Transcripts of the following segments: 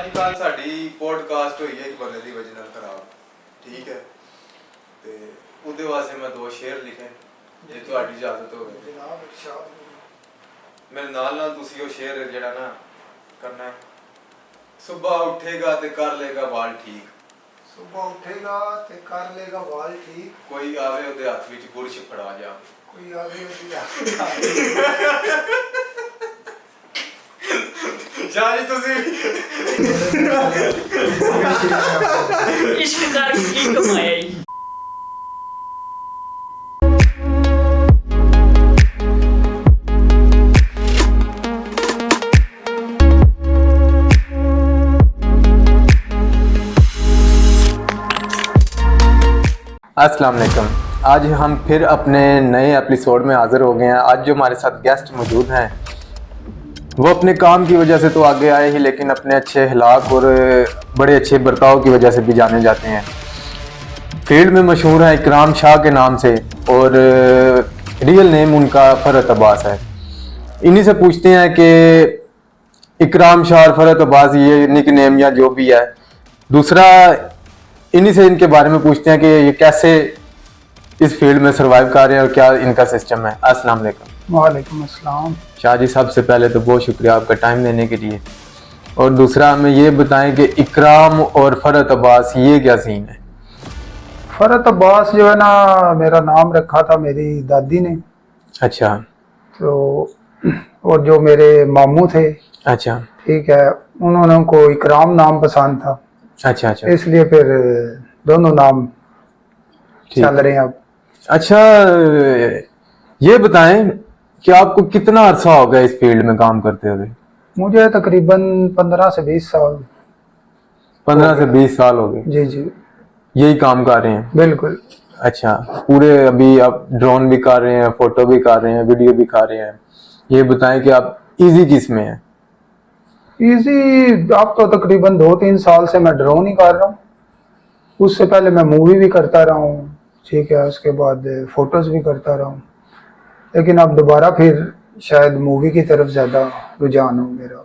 जी कल साडी पॉडकास्ट हुई है एक बंदे दी वजह नाल खराब, ठीक है, ते उहदे वास्ते मैं 2 शेर लिखे जे तुहाडी इजाजत होवे जनाब इरशाद मेरे नाल तुसी वो शेर जेड़ा ना करना है। सुबह उठेगा ते कर लेगा वाल ठीक, सुबह उठेगा ते कर लेगा वाल ठीक, कोई आवे उहदे हत्थ विच गुरश फड़ा जा, कोई आवे उहदे शाह जी तुसी इश्क करके की कमाया ही। अस्सलाम वालेकुम। आज हम फिर अपने नए एपिसोड में हाज़िर हो गए हैं। आज जो हमारे साथ गेस्ट मौजूद हैं वो अपने काम की वजह से तो आगे आए ही, लेकिन अपने अच्छे अखलाक और बड़े अच्छे बर्ताव की वजह से भी जाने जाते हैं। फील्ड में मशहूर हैं इकराम शाह के नाम से और रियल नेम उनका फरहत अब्बास है। इन्हीं से पूछते हैं कि इकराम शाह और फरहत अब्बास ये निक नेम या जो भी है, दूसरा इन्हीं से इनके बारे में पूछते हैं कि ये कैसे इस फील्ड में सरवाइव कर रहे हैं और क्या इनका सिस्टम है। अस्सलाम वालेकुम। वालेकुम अस्सलाम। शाह जी सबसे पहले तो बहुत शुक्रिया आपका टाइम देने के लिए, और दूसरा हमें ये बताएं कि इकराम और फरहत अब्बास ये क्या सीन है। फरहत अब्बास जो है ना, मेरा नाम रखा था मेरी दादी ने। अच्छा। तो और जो मेरे मामू थे, अच्छा ठीक है, उन्होंने उनको इकराम नाम पसंद था। अच्छा अच्छा इसलिए फिर दोनों नाम चल रहे हैं अब। अच्छा, ये बताएं कि आपको कितना अरसा हो गया इस फील्ड में काम करते हुए। मुझे तकरीबन 15 से 20 साल। 15 से 20 साल हो गए। जी जी यही काम कर रहे हैं। बिल्कुल। अच्छा, पूरे अभी आप ड्रोन भी कर रहे हैं, फोटो भी कर रहे हैं, वीडियो भी कर रहे हैं। ये बताएं कि आप इजी किस में है। इजी आप तो तकरीबन 2-3 साल से मैं ड्रोन ही कर रहा हूँ। उससे पहले मैं मूवी भी करता रहा हूँ, ठीक है, उसके बाद फोटोज भी करता रहा हूँ, लेकिन अब दोबारा फिर शायद मूवी की तरफ ज़्यादा रुझान हो मेरा।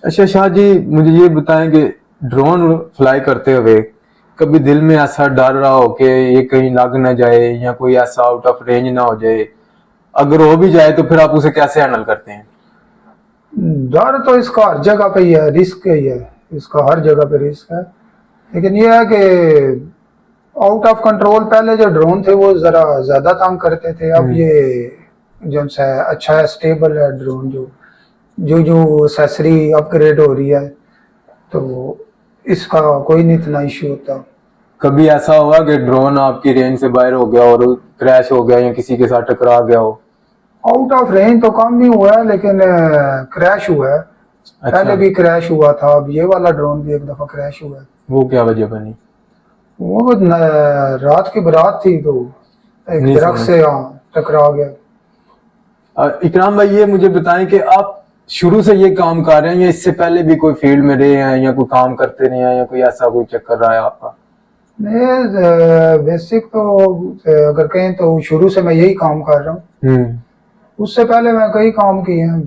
अच्छा शाह जी, मुझे ये बताएं कि ड्रोन फ्लाई करते हुए कभी दिल में ऐसा डर रहा हो कि ये कहीं लग ना जाए या कोई ऐसा आउट ऑफ रेंज ना हो जाए, अगर हो भी जाए तो फिर आप उसे कैसे हैंडल करते हैं। डर तो इसका हर जगह पे ही है, रिस्क ही है, इसका हर जगह पे रिस्क है, लेकिन ये है कि आउट ऑफ कंट्रोल पहले जो ड्रोन थे वो ज़रा ज़्यादा तंग करते थे। अब ये जो सा अच्छा है, स्टेबल है ड्रोन। जो एक्सेसरी अपग्रेड हो रही है तो इसका कोई नहीं इतना इशू होता। कभी ऐसा हुआ कि ड्रोन आपकी रेंज से बाहर हो गया और क्रैश हो गया या किसी के साथ टकरा गया हो। आउट ऑफ रेंज तो कम नहीं हुआ है, लेकिन क्रैश हुआ है। अच्छा। पहले भी क्रैश हुआ था, अब ये वाला ड्रोन भी एक दफा क्रैश हुआ है। वो क्या वजह बनी। वो रात की बारात थी तो एक दरख्त से टकरा गया। इकराम भाई, ये मुझे बताएं कि आप शुरू से ये काम कर रहे हैं या इससे पहले भी कोई फील्ड में रहे हैं या कोई काम करते रहे हैं या कोई ऐसा कोई चक्कर रहा है आपका। बेसिक तो अगर कहें तो शुरू से मैं यही काम कर रहा हूँ। उससे पहले मैं कई काम किए हैं।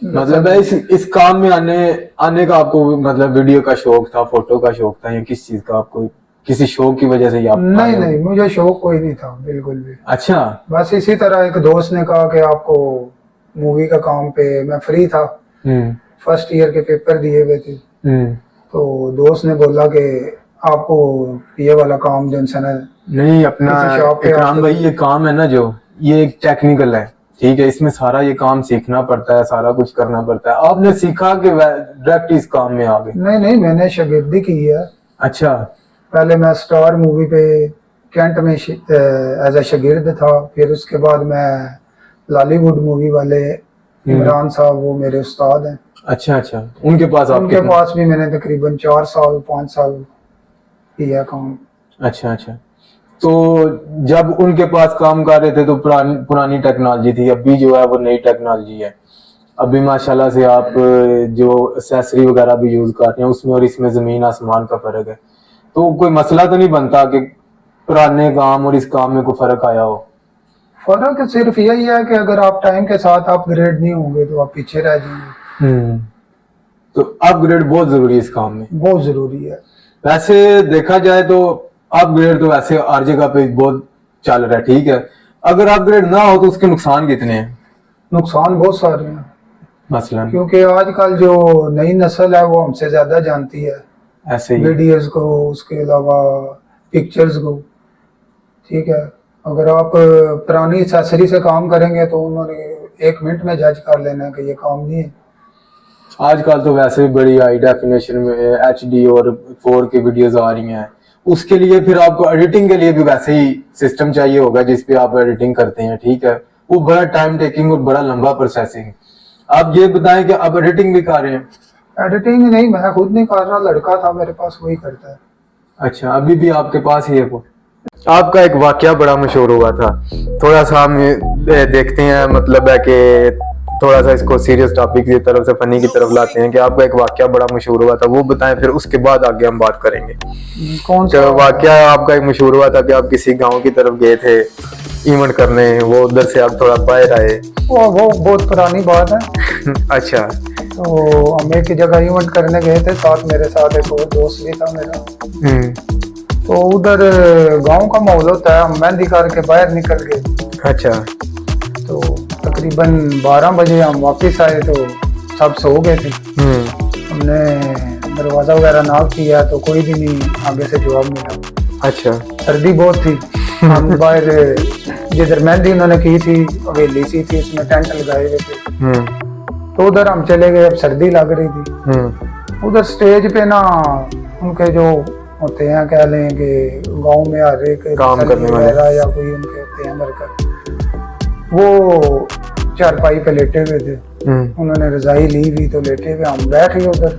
मतलब इस काम में आने का आपको मतलब वीडियो का शौक था, फोटो का शौक था, या किस चीज का, आपको किसी शौक की वजह से ही आप। नहीं, मुझे शौक कोई नहीं था बिल्कुल भी। अच्छा। बस इसी तरह एक दोस्त ने कहा कि आपको मूवी का काम पे, मैं फ्री था, फर्स्ट ईयर के पेपर दिए हुए थे, तो दोस्त ने बोला कि आपको ये वाला काम जो नहीं अपना इकराम भाई, ये काम है ना जो, ये एक टेक्निकल है, ठीक है, इसमें सारा ये काम सीखना पड़ता है, सारा कुछ करना पड़ता है। आपने सीखा कि डायरेक्ट इस काम में आ गए। नहीं, मैंने शागिर्दी की है। अच्छा। पहले मैं स्टार मूवी पे कैंट में एज ए शागिर्द था, फिर उसके बाद मैं लॉलीवुड मूवी वाले इमरान साहब, वो मेरे उस्ताद हैं। अच्छा, उनके पास भी मैंने तकरीबन 4-5 साल किया काम। अच्छा, तो जब उनके पास काम कर रहे थे तो पुरानी टेक्नोलॉजी थी, अभी जो है वो नई टेक्नोलॉजी है। अभी माशाल्लाह से आप जो एक्सेसरी वगैरह भी यूज कर रहे हैं, उसमें और इसमें जमीन आसमान का फर्क है। तो कोई मसला तो नहीं बनता कि पुराने काम और इस काम में कोई फर्क आया हो। फर्क सिर्फ यही है कि अगर आप टाइम के साथ अपग्रेड नहीं होंगे तो आप पीछे रह जाएंगे। तो अपग्रेड बहुत जरूरी है इस काम में। बहुत जरूरी है। वैसे देखा जाए तो अपग्रेड तो वैसे हर जगह पे बहुत चल रहा है, ठीक है। अगर अपग्रेड ना हो तो उसके नुकसान कितने हैं? नुकसान बहुत सारे हैं, मसलन क्योंकि आजकल जो नई नस्ल है वो हमसे ज्यादा जानती है ऐसे ही। वीडियोस को, उसके अलावा पिक्चर्स को, ठीक है। अगर आप पुरानी एक्सेसरी से काम करेंगे तो उन्होंने 1 मिनट में जज कर लेना है कि ये काम नहीं है। आजकल तो वैसे भी बड़ी हाई डेफिनेशन में HD और 4K वीडियोस आ रही हैं, उसके लिए फिर आपको एडिटिंग के लिए भी वैसे ही सिस्टम चाहिए होगा जिस पे आप एडिटिंग करते हैं, ठीक है। वो बड़ा टाइम टेकिंग और बड़ा लंबा प्रोसेसिंग। आप ये बताएं कि आप एडिटिंग भी कर रहे हैं? एडिटिंग नहीं, मैं खुद नहीं कर रहा, लड़का था मेरे पास, वही करता है। अच्छा, अभी भी आपके पास ही है वो? आपका एक वाकया बड़ा मशहूर हुआ था, थोड़ा सा हम देखते हैं, मतलब है कि थोड़ा सा इसको सीरियस टॉपिक की तरफ से फनी की तरफ लाते हैं कि आपका एक वाकया बड़ा मशहूर हुआ था, वो बताएं, फिर उसके बाद आगे हम बात करेंगे। कौन सा वाकया आपका एक मशहूर हुआ था कि आप किसी गांव की तरफ गए थे इवेंट करने, वो उधर से आप थोड़ा बाहर आए? वो बहुत पुरानी बात है। अच्छा। तो हम एक जगह इवेंट करने गए थे, साथ मेरे साथ एक और दोस्त भी था मेरा। तो उधर गांव का माहौल होता है, हम मेहंदी करके बाहर निकल गए। अच्छा। तो तकरीबन 12 बजे हम वापस आए तो सब सो गए थे। हमने दरवाजा वगैरह नॉक किया तो कोई भी नहीं आगे से जवाब मिला। अच्छा। सर्दी बहुत थी। हम बाहर जिधर मेहंदी उन्होंने की थी, हवेली सी थी, उसमें टेंट लगाए हुए थे, तो उधर हम चले गए। अब सर्दी लग रही थी। उधर स्टेज पे ना उनके जो होते हैं, कह लें कि गांव में हर एक काम करने वाले या कोई उनके होते हैं वर्कर, वो चारपाई पे लेटे हुए थे। उन्होंने रजाई ली हुई तो लेटे हुए, हम बैठ गए उधर।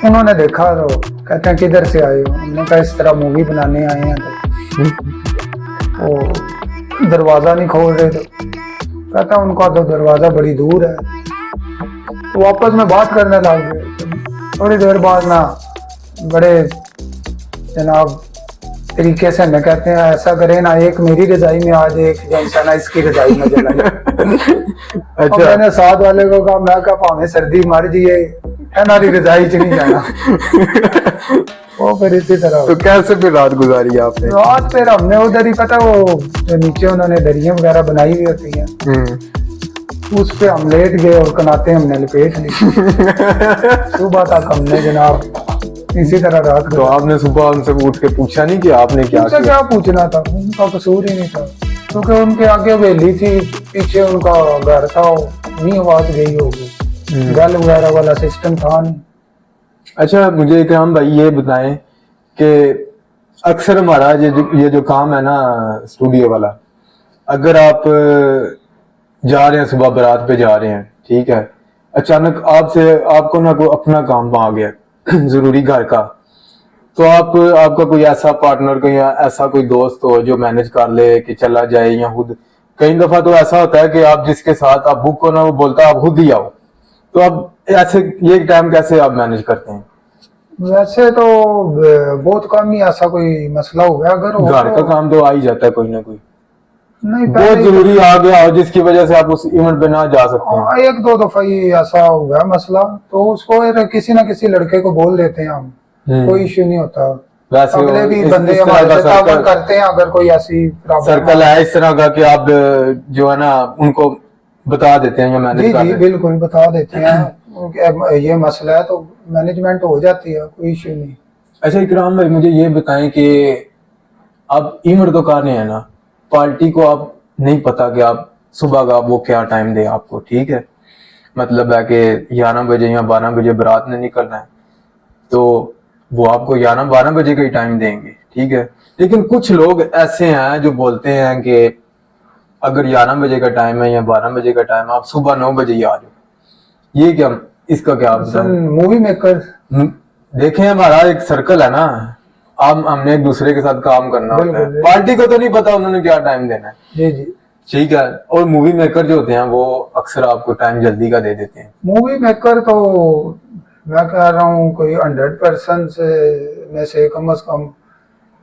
उन्होंने देखा तो कहते हैं किधर से आए हो? हमने कहा इस तरह मूवी बनाने आए हैं। तो दरवाजा नहीं खोल रहे, तो कहता उनका तो दरवाजा बड़ी दूर है। तो वापस में बात करने लग गए। थोड़ी देर बाद ना बड़े जनाब तरीके से हमें कहते हैं ऐसा करें ना, एक मेरी रजाई में आज, एक जैसा ना इसकी रजाई में जला जाए। अच्छा। मैंने साथ वाले को कहा, मैं कहा भावे सर्दी मर जाइए, हमारी रजाई च नहीं जाना। वो फिर इसी तरह। तो कैसे फिर रात गुजारी आपने? रात फिर हमने उधर ही, पता वो जो नीचे उन्होंने दरियां वगैरह बनाई हुई होती हैं, उस पे हम लेट गए और कनाते हमने लपेट ली। सुबह तक हमने जनाब इसी तरह रात। तो आपने सुबह उनसे उठ के पूछा नहीं कि आपने क्या किया? क्या पूछना था, उनका कसूर ही नहीं था, क्योंकि उनके आगे हवेली थी, पीछे उनका घर था, नहीं आवाज गई होगी, गल वगैरह वाला सिस्टम था नहीं। अच्छा, मुझे इकराम भाई ये बताएं कि अक्सर हमारा ये जो काम है ना स्टूडियो वाला, अगर आप जा रहे हैं, सुबह बारात पे जा रहे हैं, ठीक है, अचानक आपको ना कोई अपना काम आ गया जरूरी घर का, तो आपका कोई ऐसा पार्टनर कोई ऐसा कोई दोस्त हो जो मैनेज कर ले कि चला जाए, या खुद कई दफा तो ऐसा होता है कि आप जिसके साथ आप बुक हो ना, वो बोलता है आप खुद ही आओ, तो आप ऐसे ये टाइम कैसे आप मैनेज करते हैं? वैसे तो बहुत कम ही ऐसा कोई मसला हुआ, अगर घर का काम तो आ ही जाता है कोई ना कोई, नहीं बहुत जरूरी आ गया हो जिसकी वजह से आप उस इवेंट पे ना जा सकते हैं। एक दो दफा ही ऐसा हुआ मसला, तो उसको किसी ना किसी लड़के को बोल देते हैं हम, कोई इश्यू नहीं होता। वैसे अगले भी बंदे हमारे से ताबड़ करते हैं, अगर कोई ऐसी सर्कल है इस तरह का कि आप जो है ना उनको बता देते हैं या मैनेज कर जी बिल्कुल बता देते हैं, ये मसला है, तो मैनेजमेंट हो जाती है, कोई इश्यू नहीं। अच्छा इकराम भाई, मुझे ये बताएं कि आप इवेंट तो कर रहे हैं ना, पार्टी को आप नहीं पता कि आप सुबह का वो क्या टाइम दे आपको, ठीक है, मतलब है कि 11 बजे या 12 बजे बारात ने निकलना है, तो वो आपको 11-12 बजे का ही टाइम देंगे, ठीक है। लेकिन कुछ लोग ऐसे हैं जो बोलते हैं कि अगर 11 बजे का टाइम है या 12 बजे का टाइम, आप सुबह 9 बजे ही आ जाओ, ये क्या, इसका क्या आप मूवी मेकर देखें, हमारा एक सर्कल है ना, हमने एक दूसरे के साथ काम करना होता है, पार्टी को तो नहीं पता उन्होंने क्या टाइम देना है। जी जी ठीक है, और मूवी मेकर जो होते हैं वो अक्सर आपको टाइम जल्दी का दे देते हैं। मूवी मेकर तो मैं कह रहा हूँ कोई 100% में से कम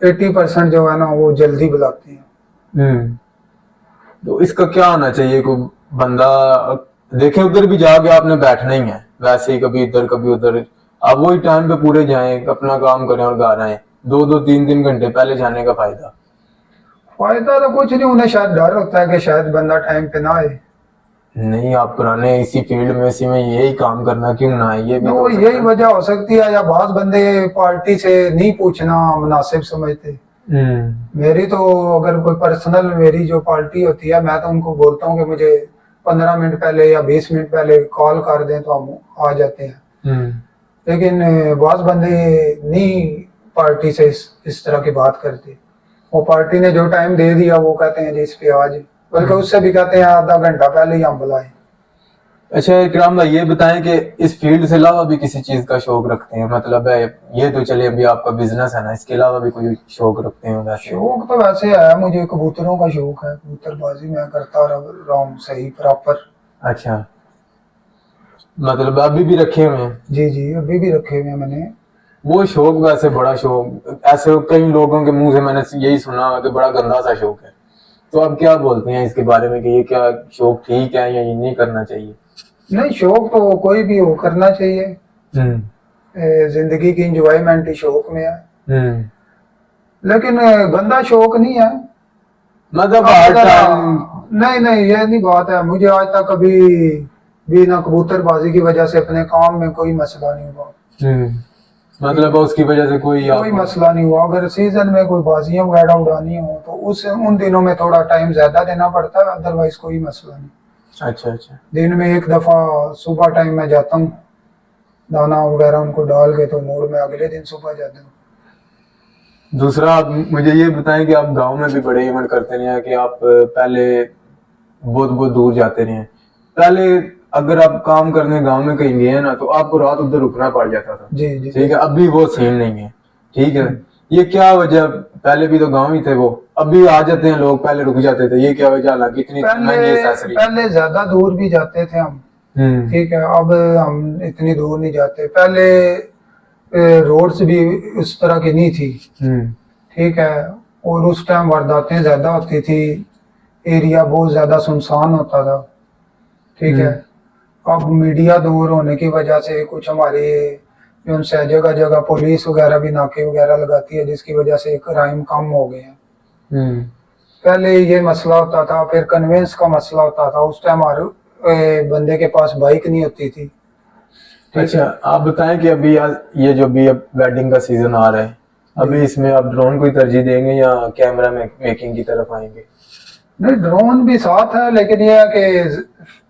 80% जो है ना वो जल्दी बुलाते हैं। तो इसका क्या होना चाहिए, कोई बंदा देखे उधर भी जाके आपने बैठना ही है, वैसे ही कभी इधर कभी उधर। आप वही टाइम पे पूरे जाएं, अपना काम करें और घर आए। 2-2 3-3 घंटे पहले जाने का फायदा? फायदा तो कुछ नहीं, उन्हें शायद डर होता है कि शायद बंदा टाइम पे ना आए। नहीं, आप पुराने इसी फील्ड में, इसी में यही काम करना, क्यों ना आए? ये भी वो यही वजह हो सकती है, या बहुत बंदे पार्टी से नहीं पूछना मुनासिब समझते। मेरी तो अगर कोई पर्सनल मेरी जो पार्टी होती है, मैं तो उनको बोलता हूँ कि मुझे 15 मिनट पहले या 20 मिनट पहले कॉल कर दें तो हम आ जाते हैं। लेकिन बहुत बंदे नहीं पार्टी से इस तरह की बात करते। वो पार्टी ने जो टाइम दे दिया वो कहते हैं जी इस पे आज, बल्कि उससे भी कहते हैं आधा घंटा पहले ही हम बुलाएं। अच्छा इकराम भाई, ये बताएं कि इस फील्ड से अलावा भी किसी चीज का शौक रखते हैं? मतलब है ये तो चले अभी आपका बिजनेस है ना, इसके अलावा भी कोई शौक रखते हैं? वैसे शौक तो वैसे है, मुझे कबूतरों का शौक है, कबूतरबाजी मैं करता रहा हूँ सही प्रॉपर। अच्छा, मतलब अभी भी रखे हुए हैं? जी जी, अभी भी रखे हुए हैं मैंने। वो शौक वैसे बड़ा शौक, ऐसे कई लोगों के मुंह से मैंने यही सुना कि बड़ा गंदा सा शौक है। तो आप क्या बोलते हैं इसके बारे में कि ये क्या शौक ठीक है या ये नहीं करना चाहिए? नहीं, शौक तो कोई भी हो करना चाहिए। जिंदगी की इंजॉयमेंट ही शौक में है। लेकिन गंदा शौक नहीं है, मतलब हर टाइम। नहीं नहीं, ये नहीं बात है। मुझे आज तक कभी भी ना कबूतरबाजी की वजह से अपने काम में कोई मसला नहीं हुआ। मतलब उसकी वजह से कोई मसला नहीं हुआ। अगर सीजन में कोई बाजियां वगैरह उड़ानी हो तो उन दिनों में थोड़ा टाइम ज्यादा देना पड़ता है, अदरवाइज कोई मसला नहीं। अच्छा अच्छा। दिन में एक दफा सुबह टाइम में जाता हूँ, दाना वगैरह उनको डाल के, तो मूड में अगले दिन सुबह जाता हूँ। दूसरा आप मुझे ये बताएं कि आप गांव में भी बड़े इवेंट करते रहे हैं कि आप पहले बहुत बहुत दूर जाते रहे हैं। पहले अगर आप काम करने गांव में कहीं गए ना तो आपको रात उधर रुकना पड़ जाता था। जी जी, ठीक है, अभी वो सीन नहीं है। ठीक है, ये क्या वजह? पहले भी तो गांव ही थे वो, अभी आ जाते हैं लोग, पहले रुक जाते थे, ये क्या वजह? हालांकि इतनी पहले ज्यादा दूर भी जाते थे हम। ठीक है, अब हम इतनी दूर नहीं जाते। पहले रोड्स भी उस तरह की नहीं थी। ठीक है, और उस टाइम वारदातें ज्यादा होती थी, एरिया बहुत ज्यादा सुनसान होता था। ठीक है, अब मीडिया दूर होने की वजह से कुछ हमारे उनसे जगह जगह पुलिस वगैरह भी नाके वगैरह लगाती है, जिसकी वजह से क्राइम कम हो गए हैं। पहले ये मसला होता था, फिर कन्वेंस का मसला होता था। उस टाइम हर बंदे के पास बाइक नहीं होती थी। अच्छा, आप बताएं कि अभी ये जो भी अब वेडिंग का सीजन आ रहा है, अभी इसमें आप ड्रोन को तरजीह देंगे या कैमरा मेकिंग की तरफ आएंगे? नहीं, ड्रोन भी साथ है, लेकिन यह है कि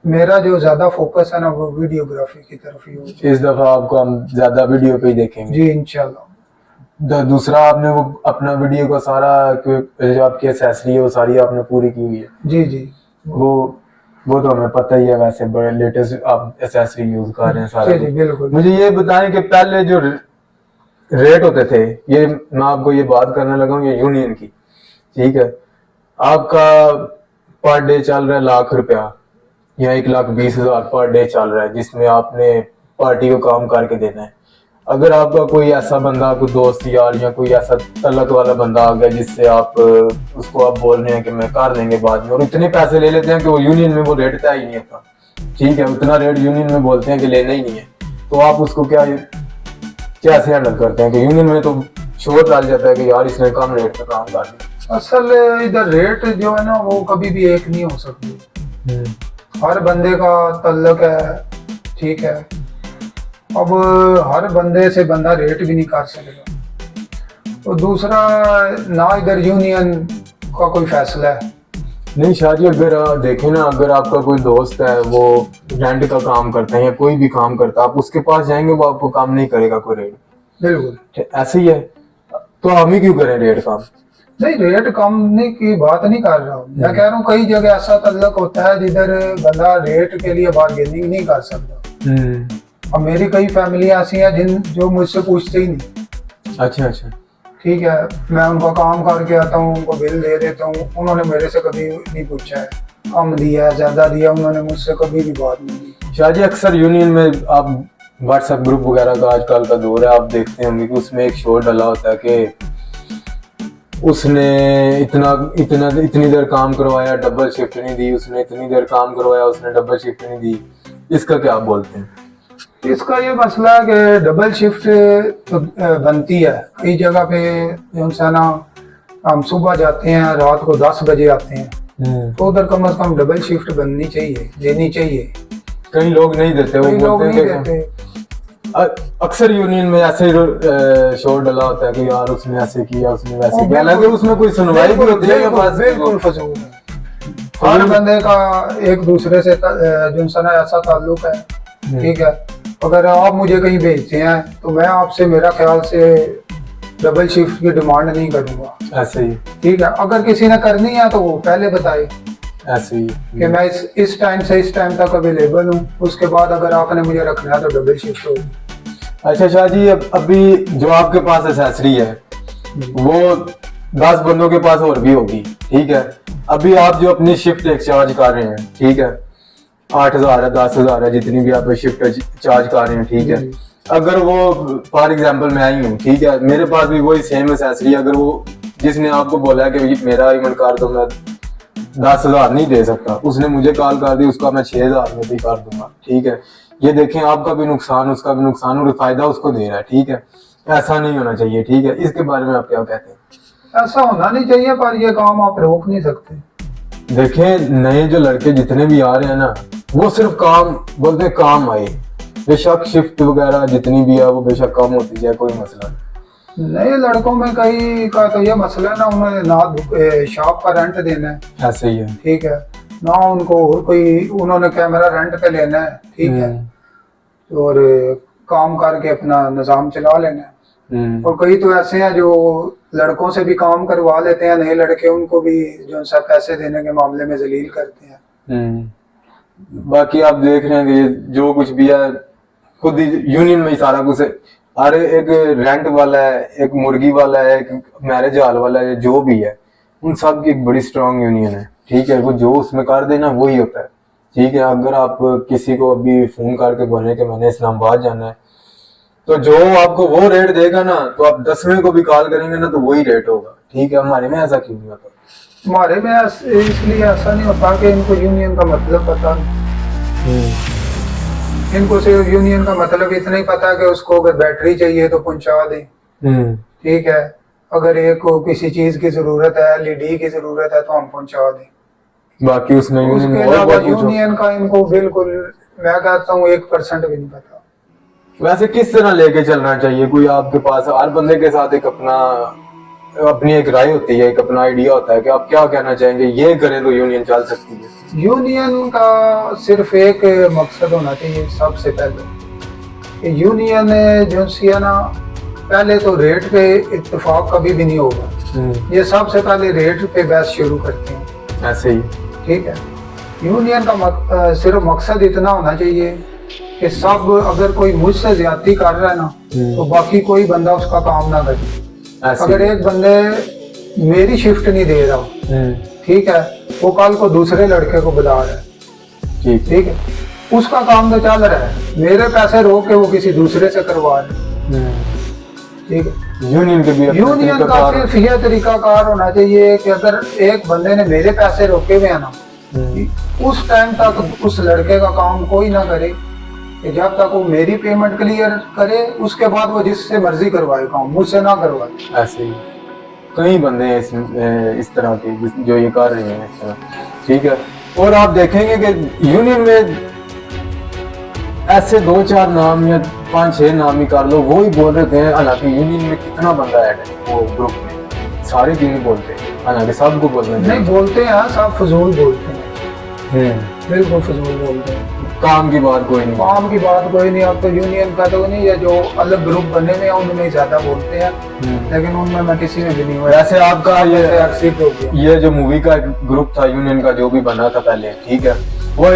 मेरा जो ज्यादा फोकस है ना वो वीडियोग्राफी की तरफ ही होगा। इस दफा आपको हम ज्यादा वीडियो पे ही देखेंगे जी इंशाल्लाह। दूसरा आपने वो अपना वीडियो का सारा जो आपकी एक्सेसरी है वो सारी आपने पूरी की हुई है? जी जी, वो तो हमें पता ही है, वैसे बड़े लेटेस्ट आप एक्सेसरी यूज कर रहे हैं सारा। जी बिल्कुल। मुझे ये बताएं कि पहले जो रेट होते थे, ये मैं आपको ये बात करने लगा हूँ ये यूनियन की। ठीक है, आपका पर डे चल रहा है ₹1,00,000 या 1,20,000 पर डे चल रहा है, जिसमें आपने पार्टी को काम करके देना है। अगर आपका कोई ऐसा बंदा, कोई दोस्त यार या कोई ऐसा तलक वाला बंदा आ गया जिससे आप उसको आप बोल रहे हैं कि मैं कर देंगे बाद में, और इतने पैसे ले लेते हैं कि वो यूनियन में वो रेट तय ही नहीं होता। ठीक है, उतना रेट यूनियन में बोलते हैं कि लेना ही नहीं है, तो आप उसको कैसे हैंडल करते हैं कि यूनियन में तो शोर डाल जाता है कि यार इसने कम रेट पे काम कर दिया? असल इधर रेट जो है ना वो कभी भी एक नहीं हो सकती, हर बंदे का तल्लक है। ठीक है, अब हर बंदे से बंदा रेट भी नहीं कर सकेगा। तो दूसरा ना इधर यूनियन का कोई फैसला है नहीं शादी। अगर देखें ना, अगर आपका कोई दोस्त है वो रेंट का काम करता है या कोई भी काम करता है, आप उसके पास जाएंगे वो आपको काम नहीं करेगा कोई रेट। बिल्कुल ऐसे ही है, तो हम ही क्यों करें रेट काम? नहीं, रेट कम की बात नहीं कर रहा हूँ, मैं कह रहा हूँ कई जगह ऐसा तल्लक होता है जिधर बंदा रेट के लिए बार्गेनिंग नहीं कर सकता। और मेरी कई फैमिलियां ऐसी हैं जो मुझसे पूछते ही नहीं। अच्छा अच्छा। ठीक है, मैं उनका काम करके आता हूँ, उनको बिल दे देता हूँ, उन्होंने मेरे से कभी नहीं पूछा है कम दिया है ज्यादा दिया, उन्होंने मुझसे कभी भी बात नहीं की। शाहजी अक्सर यूनियन में आप व्हाट्सएप ग्रुप वगैरह का आजकल का दौर है, आप देखते होंगे कि उसमें एक शोर डला होता है कि उसने इतनी देर काम करवाया, डबल शिफ्ट नहीं दी, उसने इतनी देर काम करवाया, उसने डबल शिफ्ट नहीं दी, इसका क्या आप बोलते हैं? इसका ये मसला है कि डबल शिफ्ट तो बनती है कई जगह पे। जो है ना, हम सुबह जाते हैं, रात को 10 बजे आते हैं, तो उधर कम से कम डबल शिफ्ट बननी चाहिए, देनी चाहिए। कई लोग नहीं देते, वो कई लोग बोलते नहीं हैं कि देते। अक्सर यूनियन में ऐसे शोर डला होता है कि यार उसने ऐसे किया, उसने वैसे किया, हालांकि उसमें कोई सुनवाई भी होती है। बिल्कुल फजूल है। हर बंदे का एक दूसरे से जो है ना ऐसा ताल्लुक है, ठीक है। अगर आप मुझे कहीं भेजते हैं तो मैं आपसे मेरा ख्याल से डबल शिफ्ट की डिमांड नहीं करूंगा। ऐसे ही, ठीक है। अगर किसी ने करनी है तो वो पहले बताए ऐसे ही कि मैं इस टाइम से इस टाइम तक अवेलेबल हूँ, उसके बाद अगर आपने मुझे रखना है तो डबल शिफ्ट होगी। अच्छा शाह जी, अभी जो आपके पास एसेसरी है वो 10 बंदों के पास और भी होगी, ठीक है। अभी आप जो अपनी शिफ्ट एक्सचार्ज कर रहे हैं, ठीक है, 8,000 है, 10,000 है, जितनी भी आप शिफ्ट चार्ज कर रहे हैं, ठीक है। अगर वो फॉर एग्जांपल मैं आई हूँ, ठीक है, मेरे पास भी वही सेम एसेसरी, अगर वो जिसने आपको बोला है कि मेरा ईमेल कर दो, मैं 10,000 नहीं दे सकता, उसने मुझे कॉल कर दी, उसका मैं 6,000 में भी कर दूंगा, ठीक है। ये देखें, आपका भी नुकसान, उसका भी नुकसान, और फायदा उसको दे रहा है, ठीक है। ऐसा नहीं होना चाहिए, ठीक है। इसके बारे में आप क्या कहते हैं? ऐसा होना नहीं चाहिए, पर ये काम आप रोक नहीं सकते। देखें, नए जो लड़के जितने भी आ रहे हैं ना, वो सिर्फ काम बोलते हैं, काम आए, बेशक शिफ्ट वगैरह जितनी भी है वो बेशक कम होती जाए, कोई मसला नहीं। नए लड़कों में कई का तो ये मसला है ना, उन्होंने ना शॉप का रेंट देना है, ऐसे ही है, ठीक है, ना उनको और कोई, उन्होंने कैमरा रेंट पे लेना है, ठीक है, और काम करके अपना निजाम चला लेना है। और कई तो ऐसे हैं जो लड़कों से भी काम करवा लेते हैं, नए लड़के, उनको भी जो सा पैसे देने के मामले में जलील करते हैं। बाकी आप देख रहे हैं कि जो कुछ भी है खुद ही यूनियन में ही सारा कुछ है। अरे एक रेंट वाला है, एक मुर्गी वाला है, एक मैरिज हॉल वाला है, जो भी है, उन सब की एक बड़ी स्ट्रांग यूनियन है, ठीक है। वो जो उसमें कर देना वही होता है, ठीक है। अगर आप किसी को अभी फोन करके बोले कि मैंने इस्लामाबाद जाना है, तो जो आपको वो रेट देगा ना, तो आप 10वें को भी कॉल करेंगे ना तो वही रेट होगा, ठीक है। हमारे में ऐसा क्यों नहीं होता? हमारे में इसलिए ऐसा नहीं होता कि इनको यूनियन का मतलब पता नहीं। इनको सिर्फ यूनियन का मतलब इतना ही पता है कि उसको अगर बैटरी चाहिए तो पहुंचा दें, ठीक है। अगर एक को किसी चीज की जरूरत है, एलईडी की जरूरत है, तो हम पहुंचा दें। बाकी उसमें उसके अलावा यूनियन का इनको बिल्कुल, मैं कहता हूँ 1% भी नहीं पता। वैसे किस तरह लेके चलना चाहिए? कोई आपके पास, हर बंदे के साथ एक अपनी एक राय होती है, एक अपना आइडिया होता है कि आप क्या कहना चाहेंगे, ये करें तो यूनियन चल सकती है। यूनियन का सिर्फ एक मकसद होना चाहिए सबसे पहले, यूनियन जो है ना, पहले तो रेट पे इत्तेफाक कभी भी नहीं होगा। ये सबसे पहले रेट पे बहस शुरू करते हैं, ऐसे ही, ठीक है। यूनियन का सिर्फ मकसद इतना होना चाहिए कि सब, अगर कोई मुझसे ज्यादती कर रहा है ना, तो बाकी कोई बंदा उसका काम ना करे। अगर एक बंदे मेरी शिफ्ट नहीं दे रहा, ठीक है, वो कल को दूसरे लड़के को बुला रहा है, ठीक है, उसका काम तो चल रहा है, मेरे पैसे रोक के वो किसी दूसरे से करवा रहे हैं, ठीक है। यूनियन के भी यूनियन का सिर्फ यह तरीकाकार होना चाहिए कि अगर एक बंदे ने मेरे पैसे रोके हुए हैं ना, उस टाइम तक उस लड़के का काम कोई ना करे, कि जब तक वो मेरी पेमेंट क्लियर करे, उसके बाद वो जिससे मर्जी करवाए काम, मुझसे ना करवाए। ऐसे ही कई बंदे हैं इस तरह के जो ये कर रहे हैं इस तरह, ठीक है। और आप देखेंगे कि यूनियन में ऐसे 2-4 नाम या 5-6 नाम ही कर लो, वो ही बोल रहे हैं, हालांकि यूनियन में कितना बंदा ऐड है वो ग्रुप में, सारे क्यों नहीं बोलते, हालांकि सबको बोलना चाहिए। नहीं बोलते हैं, सब फजूल बोलते हैं, बिल्कुल फजूल बोलते हैं। काम की बात कोई नहीं, काम की बात कोई नहीं। अब तो यूनियन का तो नहीं, है जो अलग ग्रुप बने हुए हैं उनमें ज्यादा बोलते हैं, लेकिन उनमें मैं किसी में भी नहीं हुआ। वैसे आपका ये जो मूवी का ग्रुप था यूनियन का, जो भी बना था पहले, ठीक है, वो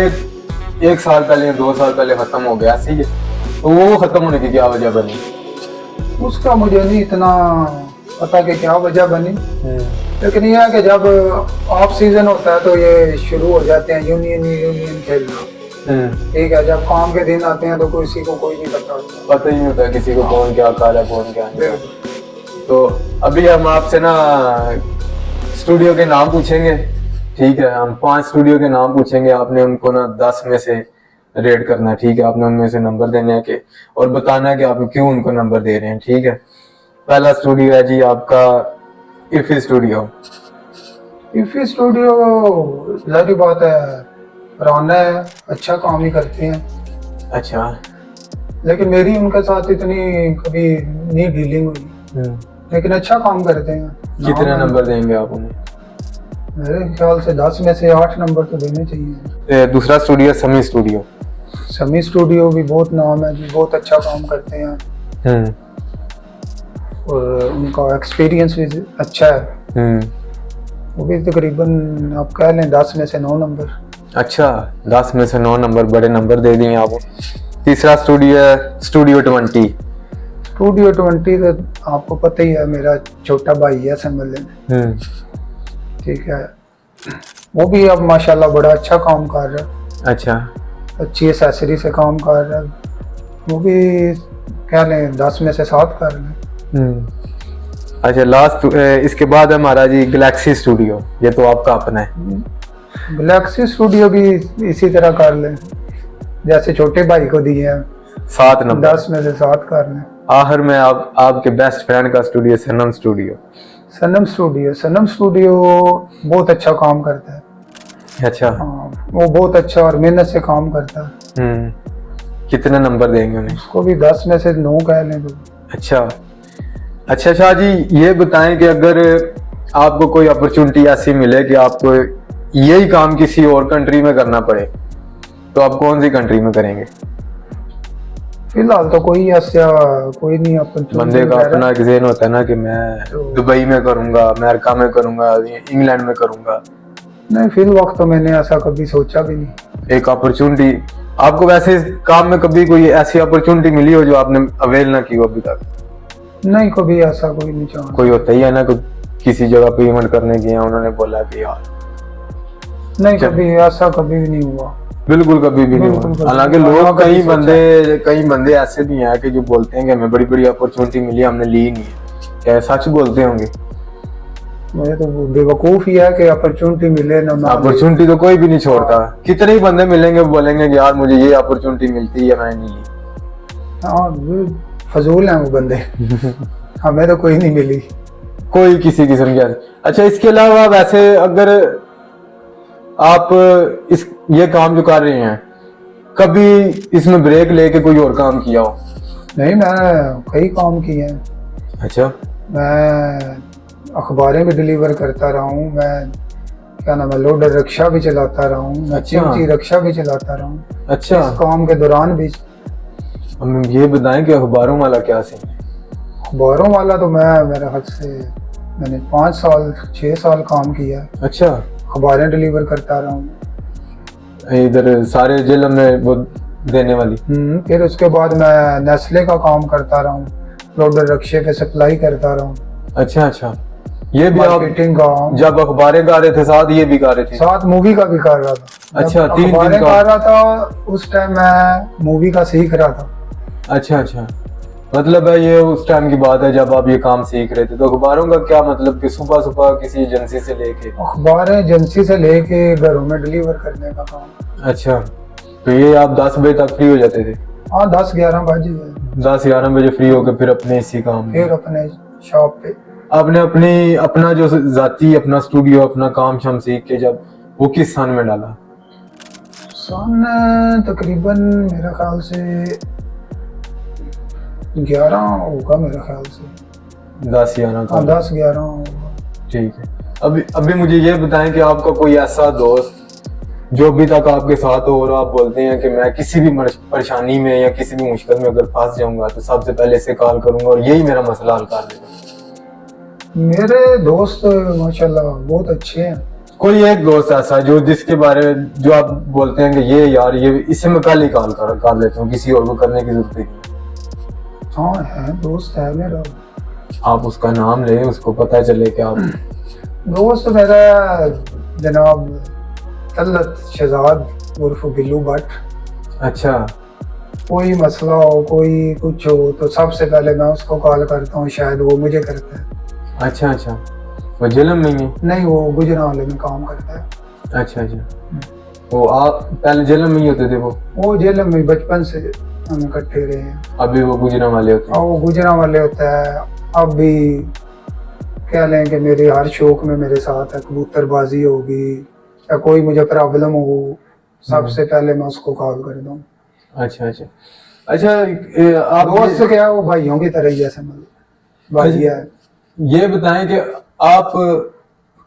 एक साल पहले, 2 साल पहले खत्म हो गया, ठीक है। तो वो खत्म होने की क्या वजह बनी? उसका मुझे नहीं इतना पता कि क्या वजह बनी, लेकिन यह है कि जब ऑफ सीजन होता है तो ये शुरू हो जाते हैं यूनियन खेलना, ठीक है। जब काम के दिन आते हैं तो किसी को कोई नहीं पता ही नहीं होता किसी को कौन क्या खा रहा है, कौन क्या नहीं। तो अभी हम आपसे ना स्टूडियो के नाम पूछेंगे, ठीक है? हम 5 स्टूडियो के नाम पूछेंगे, आपने उनको ना 10 में से रेट करना है, ठीक है? आपने उनमें से नंबर देने हैं कि और बताना है कि आप क्यों उनको नंबर दे रहे हैं, ठीक है? पहला स्टूडियो है जी आपका इफी स्टूडियो। इफी स्टूडियो जारी बात है, पुराना है, अच्छा काम ही करते हैं। अच्छा। लेकिन मेरी उनके साथ इतनी कभी नहीं डीलिंग हुई, लेकिन अच्छा काम करते हैं। कितने नंबर देंगे आप उन्हें? मेरे ख्याल से 10 में से 8 नंबर तो देने चाहिए। दूसरा स्टूडियो समी स्टूडियो। समी स्टूडियो भी बहुत नाम है जी, बहुत अच्छा काम करते हैं और उनका एक्सपीरियंस भी अच्छा है। वो भी तकरीबन आप कह लें 10 में से 9 नंबर। अच्छा, 10 में से 9 नंबर, बड़े नंबर दे दिए आप। तीसरा स्टूडियो है स्टूडियो 20। स्टूडियो 20 तो आपको पता ही है, मेरा छोटा भाई है समझ लें, ठीक है? वो भी अब माशाल्लाह बड़ा अच्छा काम कर रहा है। अच्छा। अच्छी एसेसरी से काम कर रहा है, वो भी कह लें 10 में से 7 कर लें। अच्छा, लास्ट इसके बाद हमारा जी गैलेक्सी स्टूडियो, ये तो आपका अपना है। गैलेक्सी स्टूडियो भी इसी तरह कर लें जैसे छोटे भाई को दिए हैं, 7 नंबर। 10 में से 7 कर लें। आखिर में आपके बेस्ट फ्रेंड का स्टूडियो सनम स्टूडियो। सनम स्टूडियो बहुत अच्छा काम करता है। अच्छा। हाँ, वो बहुत अच्छा और मेहनत से काम करता है। कितने नंबर देंगे उन्हें? उसको भी 10 में से 9 कह लें तो। अच्छा शाह जी, ये बताएं कि अगर आपको कोई अपॉर्चुनिटी ऐसी मिले कि आपको यही काम किसी और कंट्री में करना पड़े, तो आप कौन सी कंट्री में करेंगे? फिलहाल तो कोई ऐसा कोई नहीं। बंदे का अपना एक ज़हन होता है ना कि मैं दुबई में करूंगा, अमेरिका में करूंगा, इंग्लैंड में करूंगा। नहीं, फिल वक्त तो मैंने ऐसा कभी सोचा भी नहीं। एक अपॉर्चुनिटी आपको वैसे काम में कभी कोई ऐसी अपॉर्चुनिटी मिली हो जो आपने अवेल ना की हो अभी तक? नहीं, कभी ऐसा कोई नहीं चाहा। कोई होता ही है ना, किसी जगह पेमेंट करने गए उन्होंने बोला कि यार। नहीं, कभी ऐसा कभी भी नहीं हुआ। बिल्कुल कभी भी नहीं हुआ। हालांकि लोग कई बंदे ऐसे भी हैं कि जो बोलते हैं कि हमें बड़ी बड़ी अपॉर्चुनिटी मिली, हमने ली नहीं है। क्या सच बोलते होंगे? मुझे तो बेवकूफ ही है कि अपॉर्चुनिटी मिले ना। अपॉर्चुनिटी तो कोई भी नहीं छोड़ता। कितने ही बंदे मिलेंगे बोलेंगे कि यार मुझे ये अपॉर्चुनिटी मिलती है, मैंने नहीं ली। हाँ, फजूल हैं वो बंदे। हमें तो कोई नहीं मिली, कोई किसी किस्म की। अच्छा, इसके अलावा वैसे अगर आप ये काम जो कर रहे हैं, कभी इसमें ब्रेक लेके कोई और काम किया हो? नहीं, मैं कई काम किए हैं। अच्छा। मैं अखबारें भी डिलीवर करता रहा हूँ, मैं क्या नाम है लोडर रिक्शा भी चलाता रहा हूँ, मैं चिमची रिक्शा भी चलाता रहा हूँ। अच्छा। इस काम के दौरान भी। हम ये बताएं कि अखबारों वाला क्या सीन है? अखबारों वाला तो मेरे हाथ से मैंने 5 साल 6 साल काम किया है। अच्छा। अखबारें डिलीवर करता रहा हूँ इधर सारे जिले में वो देने वाली। फिर उसके बाद मैं नेस्ले का काम करता रहा हूँ, लोडर रिक्शे पे सप्लाई करता रहा हूँ। अच्छा, ये भी आप मार्केटिंग का जब अखबारें गा रहे थे साथ ये भी गा रहे थे? साथ मूवी का भी कर रहा था। अच्छा, 3 दिन अखबारें कर रहा था उस टाइम, मैं मूवी का सीख रहा था। अच्छा, मतलब है ये उस टाइम की बात है जब आप ये काम सीख रहे थे। तो अखबारों का क्या मतलब कि सुबह किसी एजेंसी से लेके? अखबारें एजेंसी से लेके घरों में डिलीवर करने का काम। अच्छा, तो ये आप 10 बजे तक फ्री हो जाते थे? हाँ, 10-11 बजे। 10-11 बजे फ्री होकर फिर अपने इसी काम फिर अपने शॉप पे आपने अपना जो जाती अपना स्टूडियो अपना काम शाम सीख के जब वो किस सन में डाला? सन तकरीबन मेरे ख्याल से 11 होगा मेरे ख्याल से। 10-11 का? 10-11 होगा। ठीक है। अभी मुझे ये बताएं कि आपका कोई ऐसा दोस्त जो अभी तक आपके साथ हो और आप बोलते हैं कि मैं किसी भी परेशानी में या किसी भी मुश्किल में अगर फंस जाऊंगा तो सबसे पहले इसे कॉल करूंगा और यही मेरा मसला हल कर देगा? मेरे दोस्त माशाल्लाह बहुत अच्छे हैं। कोई एक दोस्त ऐसा जो जिसके बारे में जो आप बोलते हैं कि ये यार ये इसे मैं कल ही कॉल कर लेता हूँ, किसी और को करने की जरूरत नहीं? हाँ, है दोस्त है मेरा। आप उसका नाम लें, उसको पता चले कि आप दोस्त मेरा जनाब तलत शहजाद उर्फ बिल्लू भट्ट। अच्छा, कोई मसला हो, कोई कुछ हो, तो सबसे पहले मैं उसको कॉल करता हूँ, शायद वो मुझे करता है। अच्छा अच्छा, वो झेलम में ही है? नहीं, वो गुजरांवाले में काम करता है। अच्छा अच्छा, वो आप पहले झेलम में ही होते थे? वो जेल में बचपन से हम इकट्ठे रहे हैं। अभी वो गुजरांवाले होते हैं? और वो गुजरांवाले होता है। अब भी कह लें कि मेरे हर शौक में मेरे साथ है, कबूतरबाजी होगी या कोई मुझे प्रॉब्लम हो, सबसे पहले मैं उसको कॉल कर दूँ। अच्छा अच्छा अच्छा, आप दोस्त क्या, वो भाइयों की तरह ही है, समझ भाई है। ये बताएं कि आप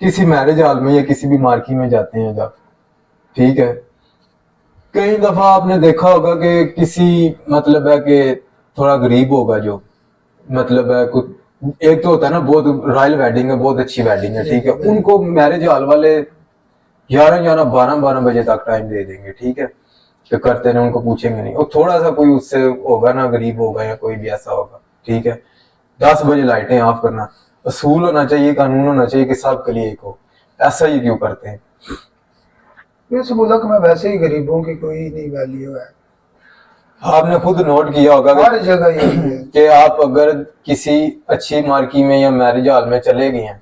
किसी मैरिज हॉल में या किसी भी मार्की में जाते हैं जब, ठीक है, कई दफा आपने देखा होगा कि किसी मतलब है कि थोड़ा गरीब होगा जो मतलब है कुछ, एक तो होता है ना बहुत रॉयल वेडिंग है, बहुत अच्छी वेडिंग है, ठीक है, उनको मैरिज हॉल वाले 11 12 बजे तक टाइम दे देंगे, ठीक है, तो करते रहे, उनको पूछेंगे नहीं। और थोड़ा सा कोई उससे होगा ना, गरीब होगा या कोई भी ऐसा होगा, ठीक है, 10 बजे लाइटें ऑफ करना। असूल होना चाहिए, कानून होना चाहिए कि सबके लिए एक हो। ऐसा ही क्यों करते हैं? इस मुल्क में वैसे ही गरीबों की कोई नहीं वैल्यू है। आपने खुद नोट किया होगा हर जगह यही है कि आप अगर किसी अच्छी मार्की में या मैरिज हॉल में चले गए हैं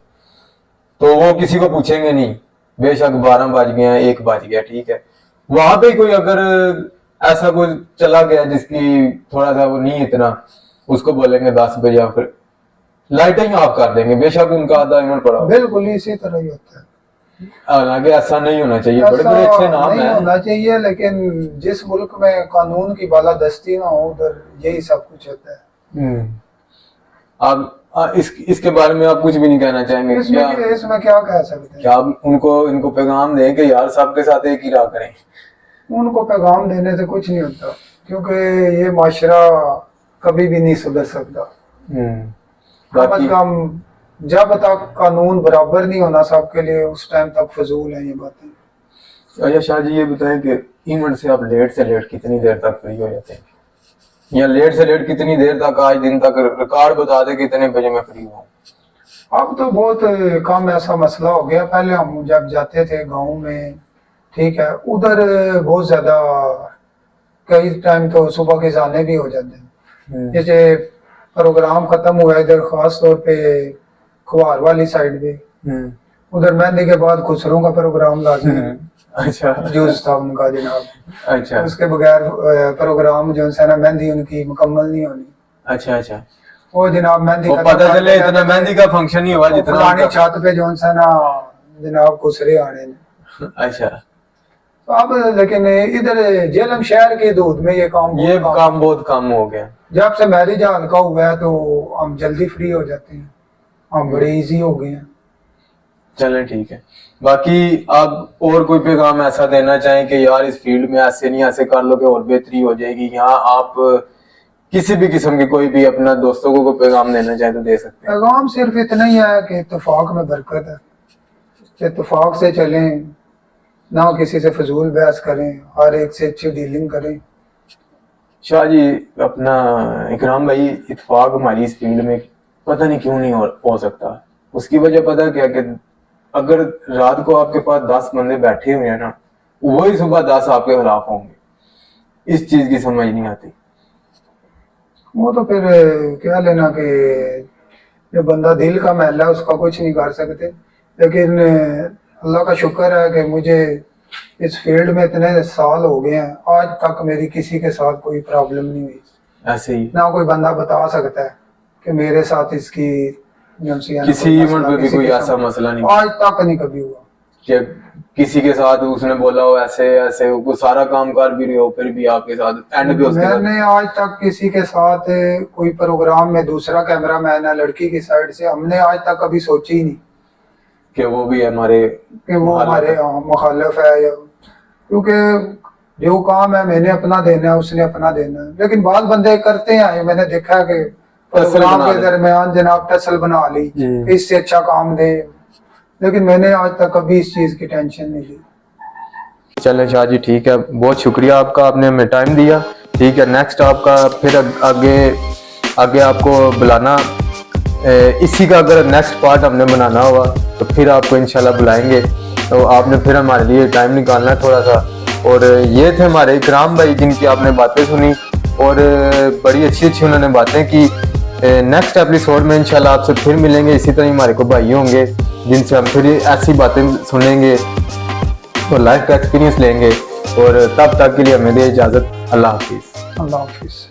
तो वो किसी को पूछेंगे नहीं, बेशक 12 बज गए हैं, 1 बज गया, ठीक है। वहां पे कोई अगर ऐसा कोई चला गया जिसकी थोड़ा सा वो नहीं इतना, उसको बोलेंगे 10 बजे, या फिर लाइटें ही ऑफ कर देंगे, बेशक उनका आधा इमर पड़ा हो। बिल्कुल इसी तरह ही होता है। हालांकि ऐसा नहीं होना चाहिए, बड़े बड़े ऐसा अच्छे नाम नहीं है। होना चाहिए, लेकिन जिस मुल्क में कानून की बालादस्ती ना हो, उधर यही सब कुछ होता है। आप इसके बारे में आप कुछ भी नहीं कहना चाहेंगे? इसमें क्या कह सकते हैं? क्या आप इनको पैगाम दें कि यार सबके साथ एक ही रहा करें? उनको पैगाम देने से कुछ नहीं होता, क्योंकि ये माशरा कभी भी नहीं सुधर सकता। कम अज कम जब तक कानून बराबर नहीं होना सबके लिए, उस टाइम तक फजूल है ये बातें। अच्छा शाह जी, ये बताएं कि इवेंट से आप लेट से लेट कितनी देर तक फ्री हो जाते हैं, या लेट से लेट कितनी देर तक, आज दिन तक रिकॉर्ड बता दे कितने बजे मैं फ्री हूँ? अब तो बहुत कम ऐसा मसला हो गया। पहले हम जब जाते थे गांव में, ठीक है, उधर बहुत ज्यादा कई टाइम तो सुबह के जाने भी हो जाते हैं। जैसे प्रोग्राम खत्म हुआ इधर, खास तौर पे खुआर वाली साइड पे, उधर मेहंदी के बाद खुसरों का प्रोग्राम लाजमी है। अच्छा, जूस था उनका जनाब। अच्छा, उसके बगैर प्रोग्राम जो है ना, मेहंदी उनकी मुकम्मल नहीं होनी। अच्छा अच्छा, वो जनाब मेहंदी वो पता चले इतना मेहंदी का फंक्शन ही हुआ जितना पुरानी छत पे जो है ना जनाब खुसरे आने ने। अच्छा, तो अब लेकिन इधर झेलम शहर के दूध में ये काम बहुत कम हो गया। जब से मैरिज हॉल का हुआ है तो हम जल्दी फ्री हो जाते हैं, हम बड़े इजी हो गए हैं। चलें ठीक है। बाकी आप और कोई पैगाम ऐसा देना चाहें कि यार इस फील्ड में ऐसे नहीं, ऐसे कर लो कि और बेहतरी हो जाएगी, यहाँ आप किसी भी किस्म के कोई भी अपना दोस्तों को पैगाम देना चाहे तो दे सकते हैं? पैगाम सिर्फ इतना ही है कि इत्तेफाक में बरकत है, इत्तेफाक से चलें, ना किसी से फजूल बहस करें, हर एक से अच्छी डीलिंग करें। शाह जी, अपना इकराम भाई, इत्तेफाक हमारी इस फील्ड में पता नहीं क्यों नहीं हो सकता। उसकी वजह पता क्या कि अगर रात को आपके पास 10 बंदे बैठे हुए हैं ना, वही सुबह 10 आपके खिलाफ होंगे। इस चीज की समझ नहीं आती। वो तो फिर क्या लेना कि जो बंदा दिल का महल है उसका कुछ नहीं कर सकते। लेकिन अल्लाह का शुक्र है कि मुझे इस फील्ड में इतने साल हो गए हैं, आज तक मेरी किसी के साथ कोई प्रॉब्लम नहीं हुई। ऐसे ही ना कोई बंदा बता सकता है कि मेरे साथ इसकी किसी इवेंट पे भी कोई ऐसा मसला नहीं, आज तक नहीं कभी हुआ कि किसी के साथ उसने बोला हो ऐसे ऐसे वो सारा काम कर भी रहे हो फिर भी आपके साथ एंड पे उसके मैंने आज तक किसी के साथ कोई प्रोग्राम में दूसरा कैमरा मैन है लड़की की साइड से, हमने आज तक कभी सोची ही नहीं कि वो भी हमारे मुखालिफ है, क्योंकि जो काम है मैंने अपना देना है, उसने अपना देना है। लेकिन बाद बंदे करते हैं, मैंने देखा है कि प्रोग्राम के दरमियान जनाब टसल बना ली, इससे अच्छा काम दे, लेकिन मैंने आज तक कभी इस चीज की टेंशन नहीं ली। चलें शाह जी ठीक है, बहुत शुक्रिया आपका, आपने हमें टाइम दिया। ठीक है, नेक्स्ट आपका फिर आगे आपको बुलाना, इसी का अगर नेक्स्ट पार्ट हमने बनाना होगा तो फिर आपको इंशाल्लाह बुलाएंगे। तो आपने फिर हमारे लिए टाइम निकालना है थोड़ा सा। और ये थे हमारे इकराम भाई जिनकी आपने बातें सुनी, और बड़ी अच्छी अच्छी उन्होंने बातें की। नेक्स्ट एपिसोड में इंशाल्लाह आपसे फिर मिलेंगे। इसी तरह हमारे को भाई होंगे जिनसे हम फिर ऐसी बातें सुनेंगे और लाइफ का एक्सपीरियंस लेंगे। और तब तक के लिए हमें दे इजाज़त। अल्लाह हाफिज़। अल्लाह हाफिज़।